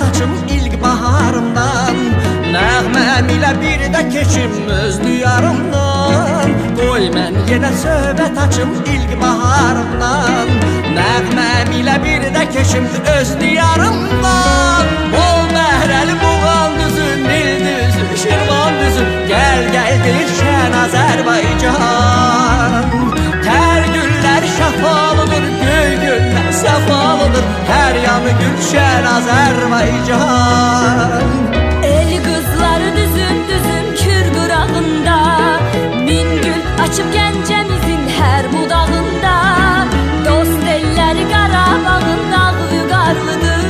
açım ilk baharımdan, nəğməm ilə bir də keçim öz diyarımdan. Qoy mən yenə söhbət açım ilk baharımdan, nəğməm ilə bir də keçim öz diyarımdan. Bol bəhrəli Muğan düzü, Nil düzü, Şirvan düzü, gəl gəl deyirkən Azərbaycan. Tər güllər şəfalıdır, göy güllər səfalıdır, hər yanı gülşən Azərbaycan. El qızları düzüm düzüm Kür qırağında, min gül açıb Gəncəmizin hər budağında. Dost elləri Qarabağın dağlı qarlıdır,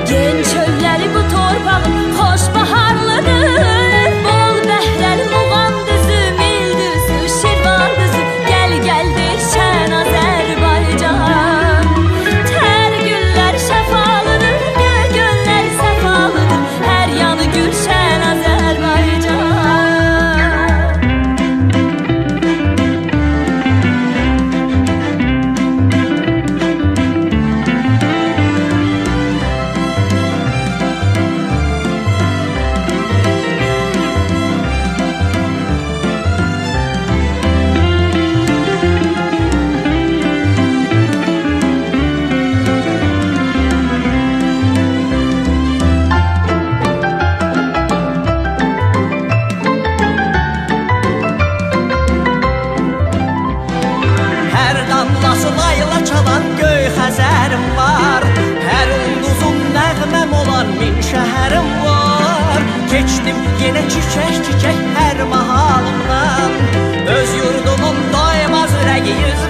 gen çölləri bu torpağın xoş baharlıdır. Bol bəhrəli Muğan düzü, Nil düzü, Şirvan düzü, gəl gəl deyirsən Azərbaycan. Tər güllər şəfalıdır, göy göllər səfalıdır, hər yanı gülşən Azərbaycan. Hər damlası layla çalan göy Xəzərim var, hər ulduzun nəğməm olan min şəhərim var. Keçdim yenə çiçək çiçək hər mahalımdan, öz yurdumun doymaz ürəyi yüz